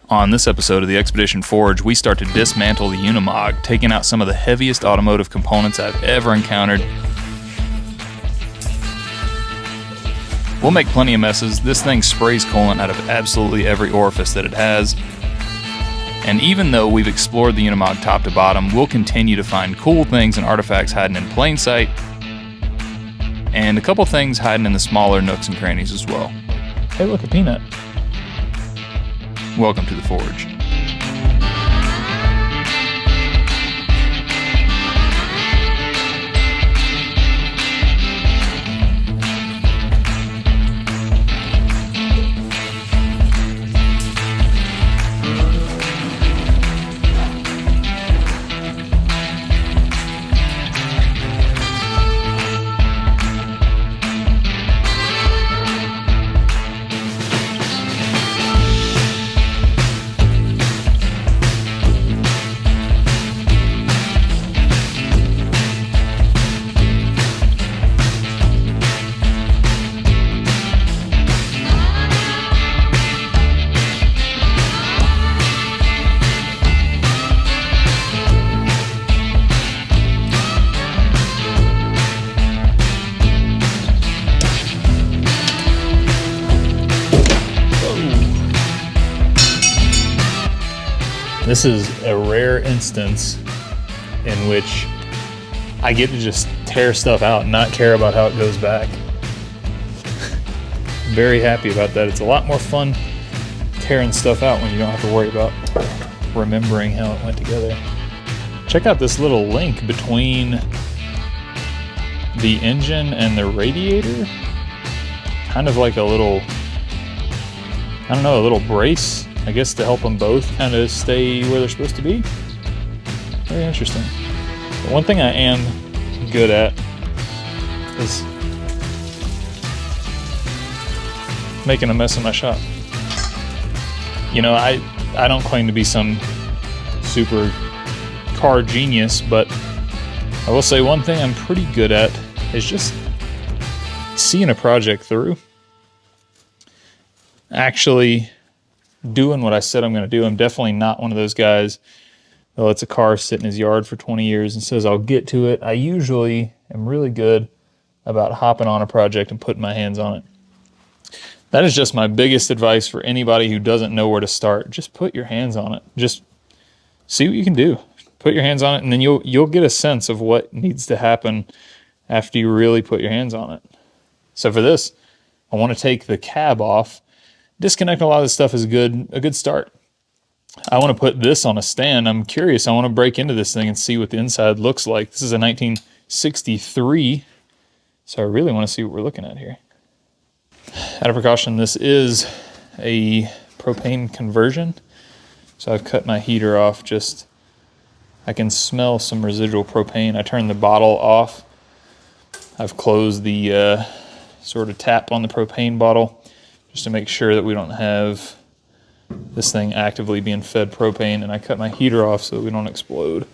On this episode of the Expedition Forge, we start to dismantle the Unimog, taking out some of the heaviest automotive components I've ever encountered. We'll make plenty of messes. This thing sprays coolant out of absolutely every orifice that it has. And even though we've explored the Unimog top to bottom, we'll continue to find cool things and artifacts hiding in plain sight, and a couple things hiding in the smaller nooks and crannies as well. Hey, look, a peanut. Welcome to the Forge. This is a rare instance in which I get to just tear stuff out and not care about how it goes back. Very happy about that. It's a lot more fun tearing stuff out when you don't have to worry about remembering how it went together. Check out this little link between the engine and the radiator. Kind of like a little, I don't know, a little brace, I guess, to help them both kind of stay where they're supposed to be. Very interesting. But one thing I am good at is making a mess in my shop. You know, I don't claim to be some super car genius, but I will say one thing I'm pretty good at is just seeing a project through. Actually doing what I said I'm going to do. I'm definitely not one of those guys that lets a car sit in his yard for 20 years and says, I'll get to it. I usually am really good about hopping on a project and putting my hands on it. That is just my biggest advice for anybody who doesn't know where to start. Just put your hands on it. Just see what you can do. Put your hands on it, and then you'll get a sense of what needs to happen after you really put your hands on it. So for this, I want to take the cab off. Disconnect a lot of this stuff is a good start. I want to put this on a stand. I'm curious. I want to break into this thing and see what the inside looks like. This is a 1963, so I really want to see what we're looking at here. Out of precaution, this is a propane conversion, so I've cut my heater off. I can smell some residual propane. I turned the bottle off. I've closed the sort of tap on the propane bottle, just to make sure that we don't have this thing actively being fed propane, and I cut my heater off so that we don't explode.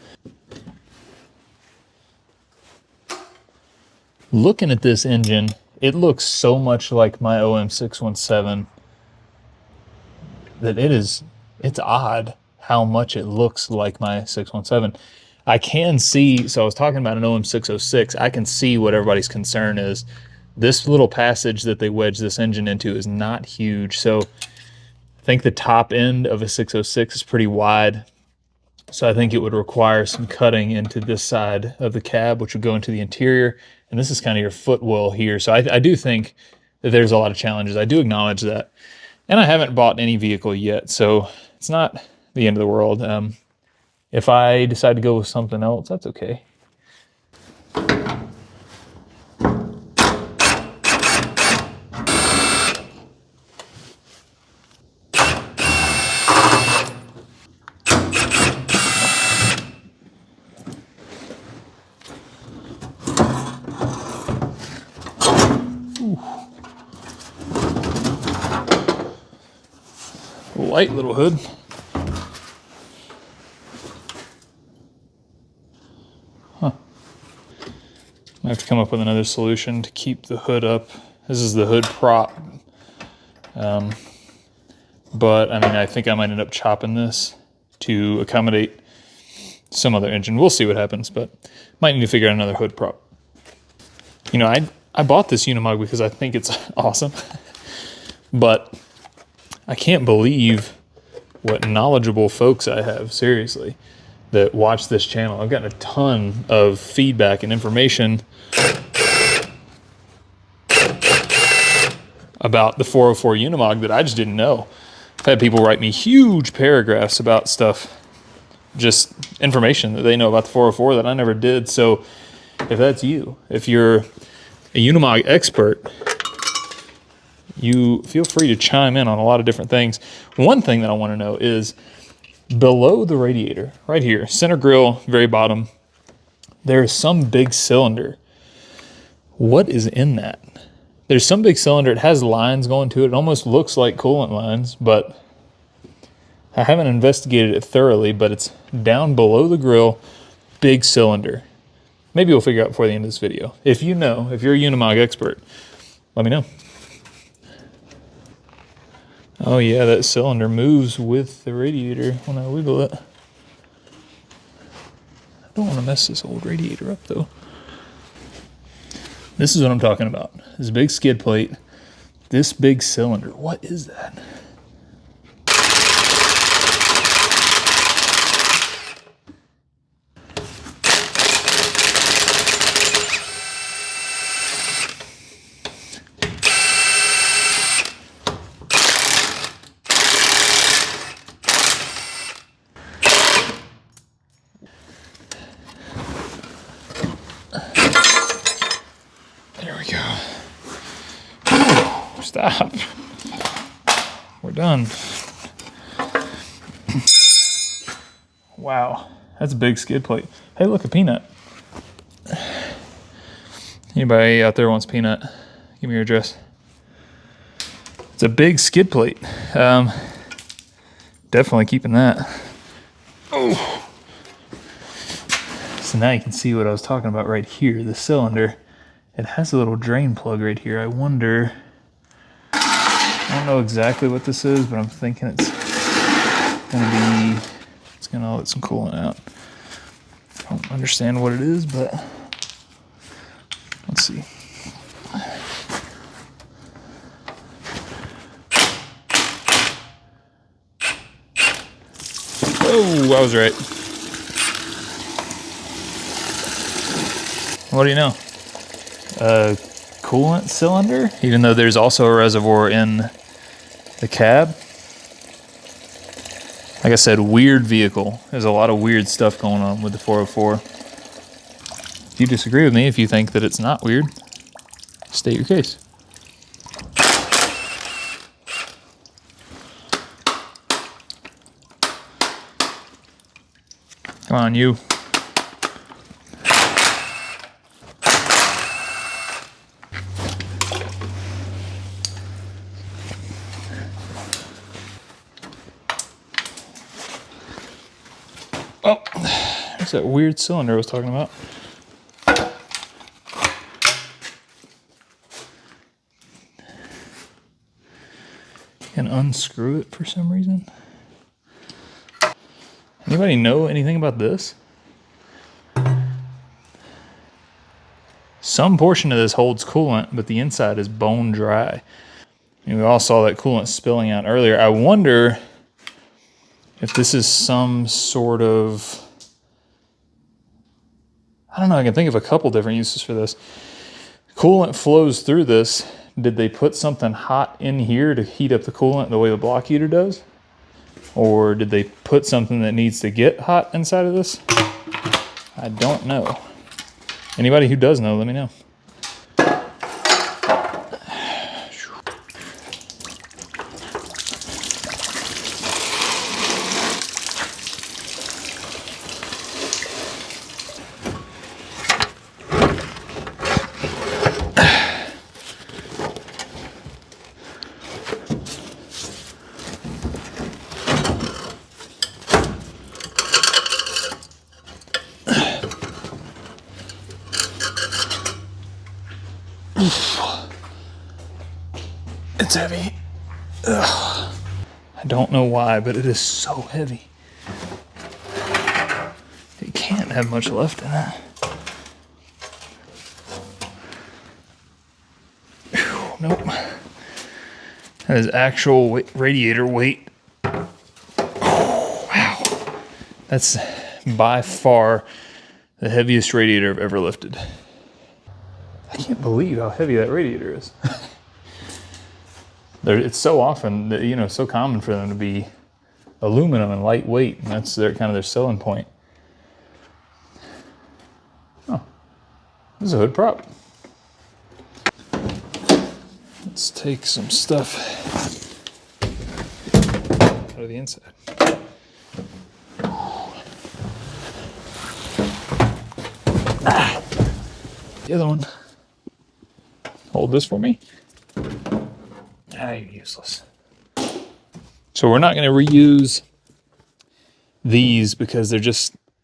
Looking at this engine, it looks so much like my OM617 that it's odd how much it looks like my 617. I can see, so I was talking about an OM606, I can see what everybody's concern is. This little passage that they wedge this engine into is not huge, so I think the top end of a 606 is pretty wide, so I think it would require some cutting into this side of the cab, which would go into the interior, and this is kind of your footwell here, so I do think that there's a lot of challenges. I do acknowledge that, and I haven't bought any vehicle yet, so it's not the end of the world. If I decide to go with something else, that's okay. Light little hood. I have to come up with another solution to keep the hood up. This is the hood prop. but I mean, I think I might end up chopping this to accommodate some other engine. We'll see what happens, but might need to figure out another hood prop. You know, I bought this Unimog because I think it's awesome, but I can't believe what knowledgeable folks I have, seriously, that watch this channel. I've gotten a ton of feedback and information about the 404 Unimog that I just didn't know. I've had people write me huge paragraphs about stuff, just information that they know about the 404 that I never did. So if that's you, if you're a Unimog expert, you feel free to chime in on a lot of different things. One thing that I want to know is below the radiator, right here, center grill, very bottom, there's some big cylinder. What is in that? There's some big cylinder. It has lines going to it. It almost looks like coolant lines, but I haven't investigated it thoroughly, but it's down below the grill, big cylinder. Maybe we'll figure out before the end of this video. If you know, if you're a Unimog expert, let me know. Oh yeah, that cylinder moves with the radiator when I wiggle it. I don't want to mess this old radiator up though. This is what I'm talking about. This big skid plate, this big cylinder. What is that? There we go. Stop. We're done. Wow, that's a big skid plate. Hey, look, a peanut. Anybody out there wants peanut? Give me your address. It's a big skid plate. Definitely keeping that. Oh. So now you can see what I was talking about right here, the cylinder. It has a little drain plug right here. I wonder, I don't know exactly what this is, but I'm thinking it's gonna let some coolant out. I don't understand what it is, but let's see. Oh, I was right. What do you know? A coolant cylinder, even though there's also a reservoir in the cab. Like I said, weird vehicle. There's a lot of weird stuff going on with the 404. If you disagree with me, if you think that it's not weird, state your case. Come on, you. Oh, there's that weird cylinder I was talking about. Can unscrew it for some reason. Anybody know anything about this? Some portion of this holds coolant, but the inside is bone dry. And we all saw that coolant spilling out earlier. I wonder if this is some sort of, I don't know, I can think of a couple different uses for this. Coolant flows through this. Did they put something hot in here to heat up the coolant the way the block heater does? Or did they put something that needs to get hot inside of this? I don't know. Anybody who does know, let me know. It's heavy. Ugh. I don't know why, but it is so heavy. It can't have much left in it. Whew, nope. That is actual weight, radiator weight. Oh, wow. That's by far the heaviest radiator I've ever lifted. I can't believe how heavy that radiator is. It's so often, that, you know, so common for them to be aluminum and lightweight, and that's their kind of their selling point. Oh, this is a hood prop. Let's take some stuff out of the inside. The other one. Hold this for me. You're useless. So we're not going to reuse these because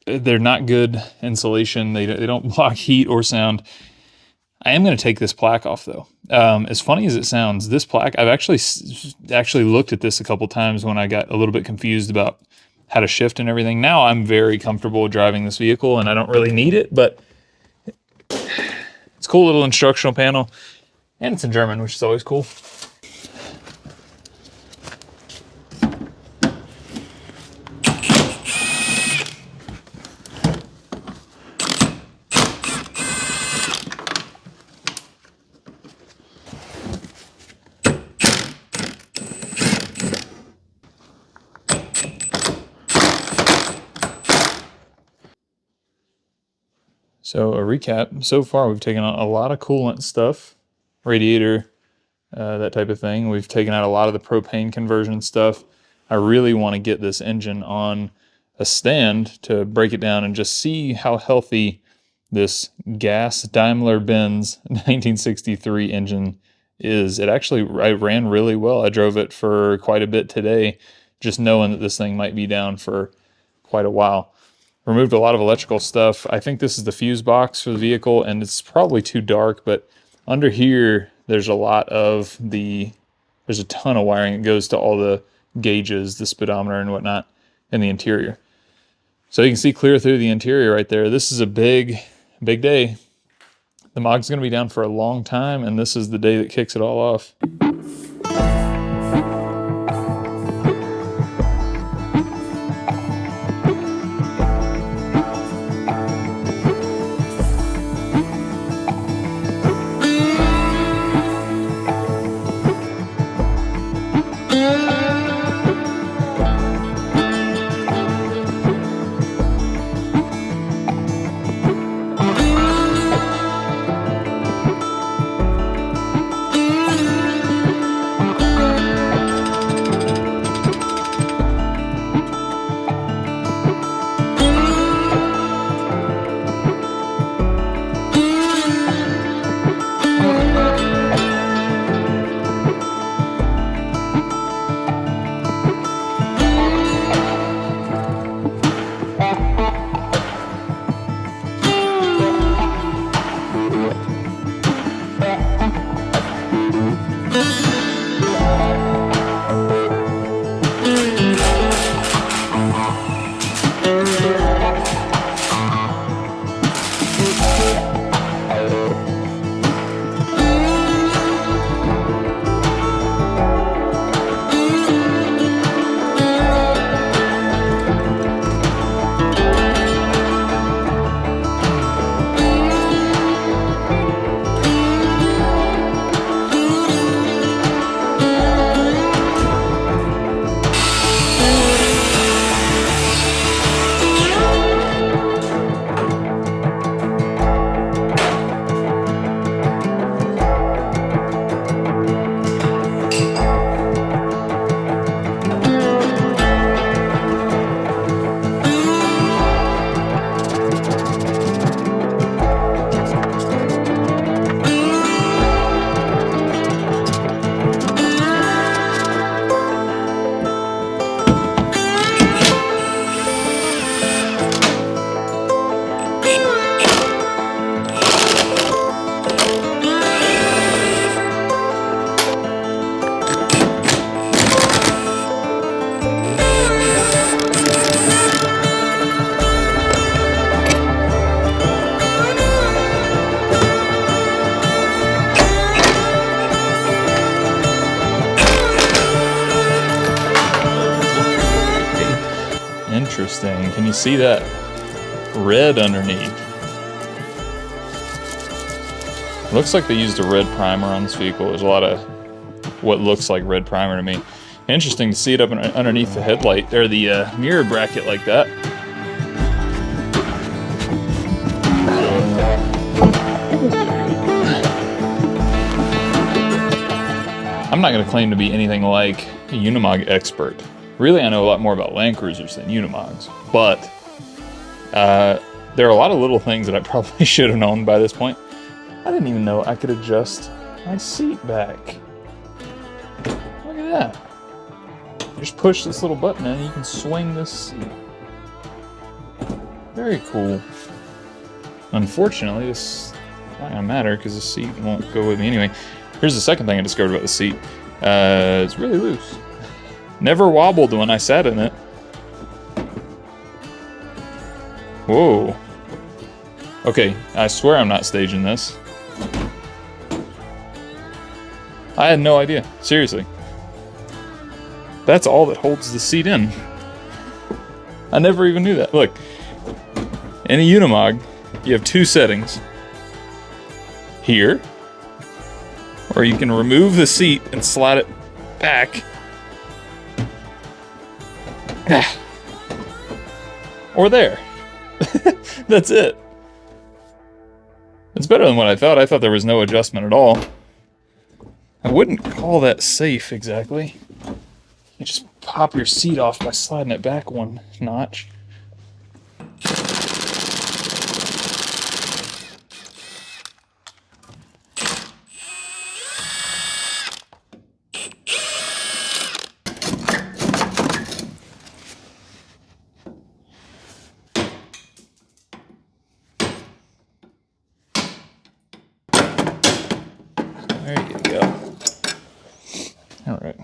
they're not good insulation. They don't block heat or sound. I am going to take this plaque off though. As funny as it sounds, this plaque, I've actually looked at this a couple times when I got a little bit confused about how to shift and everything. Now I'm very comfortable driving this vehicle and I don't really need it, but it's a cool little instructional panel and it's in German, which is always cool. So a recap, so far we've taken out a lot of coolant stuff, radiator, that type of thing. We've taken out a lot of the propane conversion stuff. I really want to get this engine on a stand to break it down and just see how healthy this gas Daimler-Benz 1963 engine is. It ran really well. I drove it for quite a bit today, just knowing that this thing might be down for quite a while. Removed a lot of electrical stuff. I think this is the fuse box for the vehicle, and it's probably too dark, but under here, there's a ton of wiring that goes to all the gauges, the speedometer and whatnot in the interior. So you can see clear through the interior right there. This is a big, big day. The Mog's gonna be down for a long time, and this is the day that kicks it all off. Interesting. Can you see that red underneath? Looks like they used a red primer on this vehicle. There's a lot of what looks like red primer to me. Interesting to see it up underneath the headlight, or the mirror bracket like that. I'm not going to claim to be anything like a Unimog expert. Really, I know a lot more about Land Cruisers than Unimogs, but there are a lot of little things that I probably should have known by this point. I didn't even know I could adjust my seat back. Look at that. You just push this little button and you can swing this seat. Very cool. Unfortunately, this is not going to matter because the seat won't go with me anyway. Here's the second thing I discovered about the seat. It's really loose. Never wobbled when I sat in it. Whoa. Okay, I swear I'm not staging this. I had no idea. Seriously. That's all that holds the seat in. I never even knew that. Look, in a Unimog, you have two settings. Here, or you can remove the seat and slide it back. Or there. That's it. It's better than what I thought. I thought there was no adjustment at all. I wouldn't call that safe exactly. You just pop your seat off by sliding it back one notch. There you go. All right.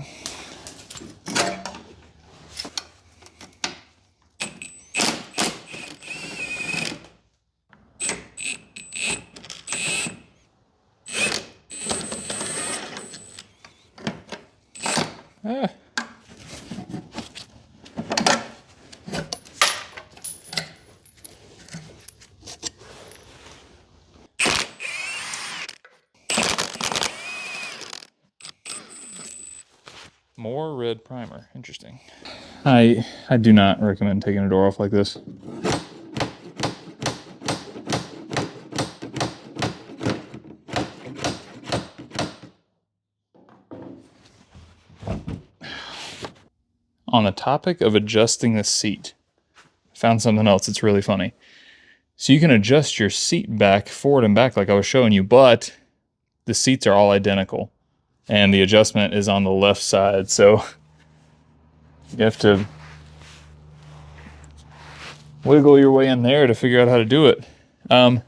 Ah. More red primer. Interesting. I do not recommend taking a door off like this. On the topic of adjusting the seat, I found something else that's really funny. So you can adjust your seat back, forward and back like I was showing you, but the seats are all identical. And the adjustment is on the left side, so you have to wiggle your way in there to figure out how to do it. I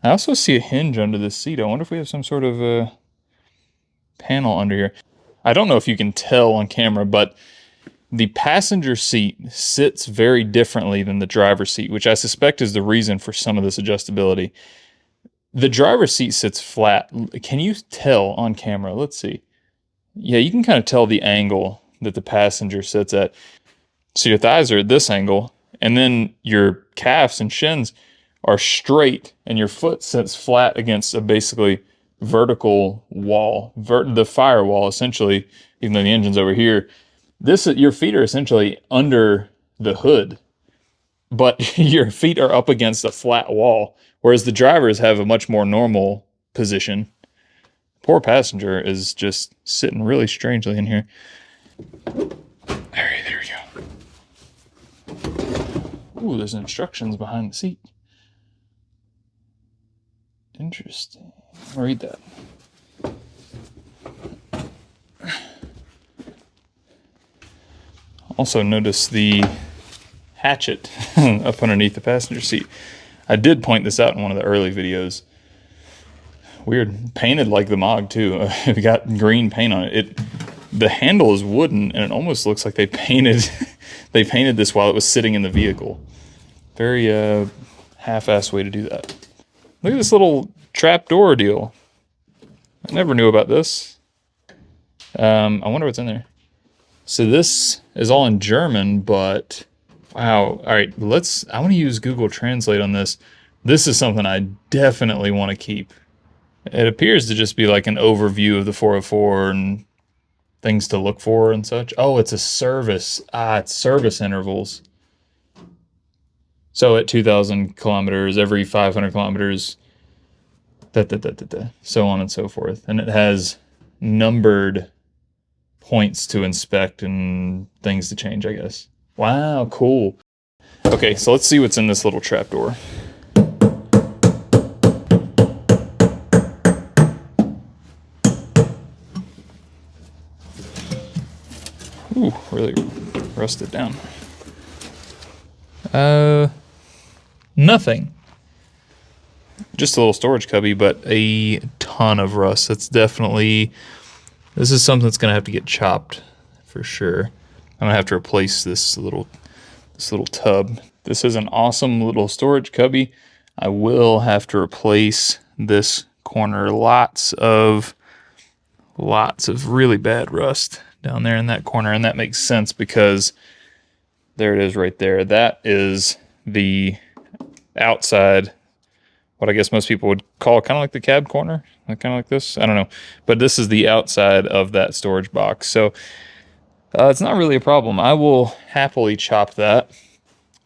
also see a hinge under this seat. I wonder if we have some sort of panel under here. I don't know if you can tell on camera, but the passenger seat sits very differently than the driver's seat, which I suspect is the reason for some of this adjustability. The driver's seat sits flat. Can you tell on camera? Let's see. Yeah, you can kind of tell the angle that the passenger sits at. So your thighs are at this angle, and then your calves and shins are straight, and your foot sits flat against a basically vertical wall, the firewall essentially, even though the engine's over here. Your feet are essentially under the hood, but your feet are up against a flat wall, whereas the drivers have a much more normal position. Poor passenger is just sitting really strangely in here. There we go. Ooh, there's instructions behind the seat. Interesting. I'll read that. Also notice the hatchet up underneath the passenger seat. I did point this out in one of the early videos. Weird, painted like the Mog too. It got green paint on it. The handle is wooden, and it almost looks like they painted this while it was sitting in the vehicle. Very half-assed way to do that. Look at this little trap door deal. I never knew about this. I wonder what's in there. So this is all in German, but Wow. All right, I want to use Google Translate on this. This is something I definitely want to keep. It appears to just be like an overview of the 404 and things to look for and such. Oh, it's a service. It's service intervals. So at 2,000 kilometers, every 500 kilometers, so on and so forth. And it has numbered points to inspect and things to change, I guess. Wow, cool. Okay, so let's see what's in this little trapdoor. Ooh, really rusted down. Nothing. Just a little storage cubby, but a ton of rust. This is something that's gonna have to get chopped for sure. I'm gonna have to replace this little tub. This is an awesome little storage cubby. I will have to replace this corner. Lots of really bad rust down there in that corner, and that makes sense because there it is right there. That is the outside, what I guess most people would call kind of like the cab corner, kind of like this. I don't know, but this is the outside of that storage box. So it's not really a problem. I will happily chop that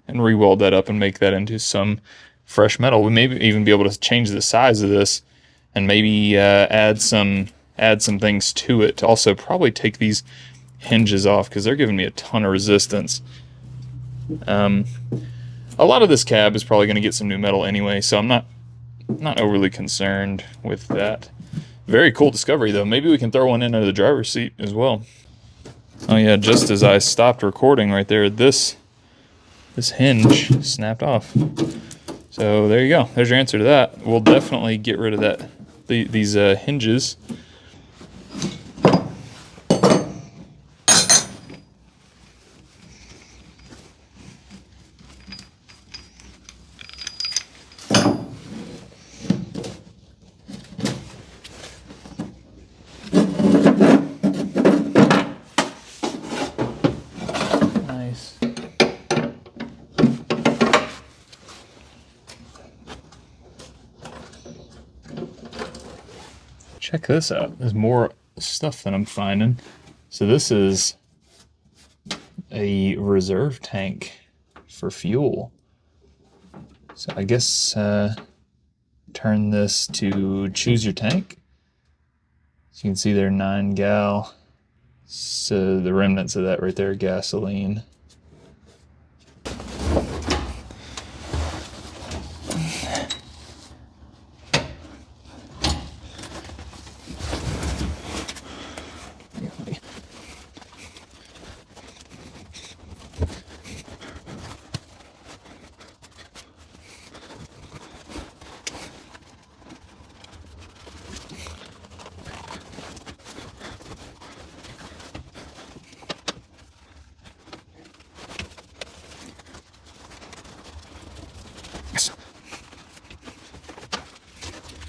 and re-weld that up and make that into some fresh metal. We may even be able to change the size of this and maybe add some things to it. Also, probably take these hinges off because they're giving me a ton of resistance. A lot of this cab is probably going to get some new metal anyway, so I'm not overly concerned with that. Very cool discovery, though. Maybe we can throw one in under the driver's seat as well. Oh yeah, just as I stopped recording right there, this hinge snapped off. So there you go. There's your answer to that. We'll definitely get rid of these hinges. Nice. Check this out. There's more stuff that I'm finding. So this is a reserve tank for fuel. So I guess turn this to choose your tank. So you can see there 9 gal. So the remnants of that right there, gasoline.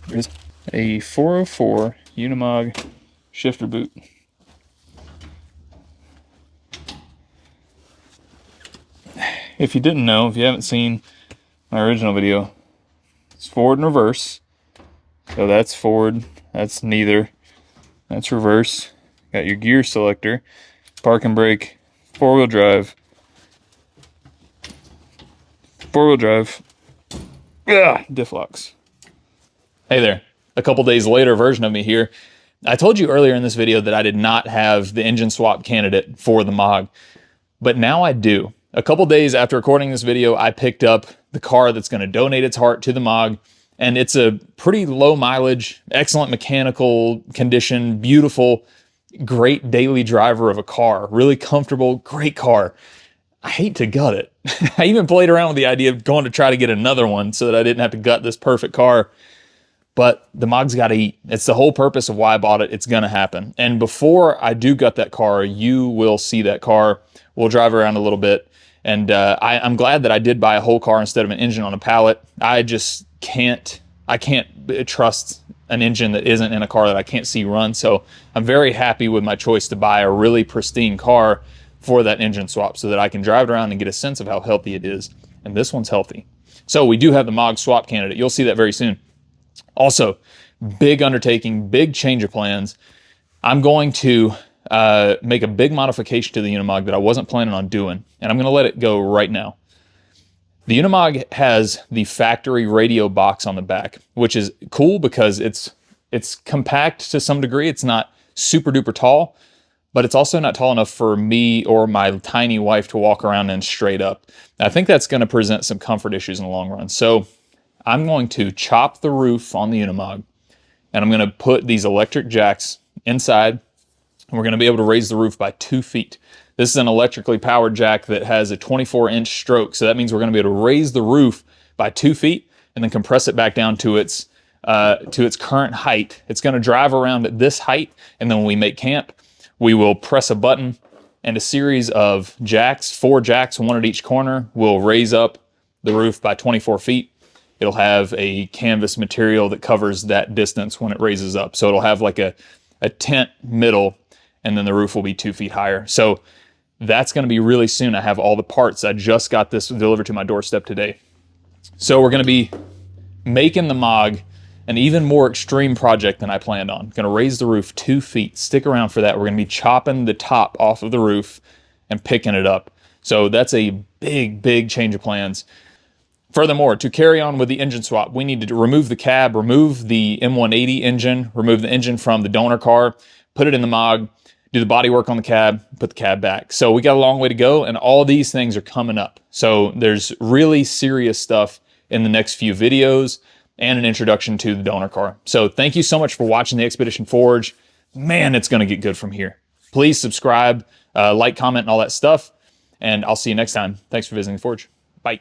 There's a 404 Unimog shifter boot. If you didn't know, if you haven't seen my original video, it's forward and reverse. So that's forward, that's neither. That's reverse. Got your gear selector, park and brake, four-wheel drive. Diff locks. Hey there, a couple days later version of me here. I told you earlier in this video that I did not have the engine swap candidate for the Mog, but now I do. A couple days after recording this video, I picked up the car that's going to donate its heart to the Mog, and it's a pretty low mileage, excellent mechanical condition, beautiful, great daily driver of a car, really comfortable, great car. I hate to gut it. I even played around with the idea of going to try to get another one so that I didn't have to gut this perfect car. But the Mog's got to eat. It's the whole purpose of why I bought it. It's going to happen. And before I do gut that car, you will see that car. We'll drive around a little bit. And I'm glad that I did buy a whole car instead of an engine on a pallet. I just can't trust an engine that isn't in a car that I can't see run. So I'm very happy with my choice to buy a really pristine car for that engine swap so that I can drive it around and get a sense of how healthy it is. And this one's healthy. So we do have the Mog swap candidate. You'll see that very soon. Also, big undertaking, big change of plans. I'm going to make a big modification to the Unimog that I wasn't planning on doing, and I'm going to let it go right now. The Unimog has the factory radio box on the back, which is cool because it's compact to some degree. It's not super duper tall, but it's also not tall enough for me or my tiny wife to walk around in straight up. I think that's going to present some comfort issues in the long run. So I'm going to chop the roof on the Unimog, and I'm going to put these electric jacks inside, and we're going to be able to raise the roof by 2 feet. This is an electrically powered jack that has a 24-inch stroke, so that means we're going to be able to raise the roof by 2 feet and then compress it back down to its current height. It's going to drive around at this height, and then when we make camp, we will press a button, and a series of jacks, 4 jacks, one at each corner, will raise up the roof by 24 feet. It'll have a canvas material that covers that distance when it raises up. So it'll have like a tent middle, and then the roof will be 2 feet higher. So that's going to be really soon. I have all the parts. I just got this delivered to my doorstep today. So we're going to be making the Mog an even more extreme project than I planned on. Going to raise the roof 2 feet. Stick around for that. We're going to be chopping the top off of the roof and picking it up. So that's a big, big change of plans. Furthermore, to carry on with the engine swap, we need to remove the cab, remove the M180 engine, remove the engine from the donor car, put it in the Mog, do the body work on the cab, put the cab back. So we got a long way to go, and all these things are coming up. So there's really serious stuff in the next few videos and an introduction to the donor car. So thank you so much for watching the Expedition Forge. Man, it's going to get good from here. Please subscribe, like, comment, and all that stuff, and I'll see you next time. Thanks for visiting the Forge. Bye.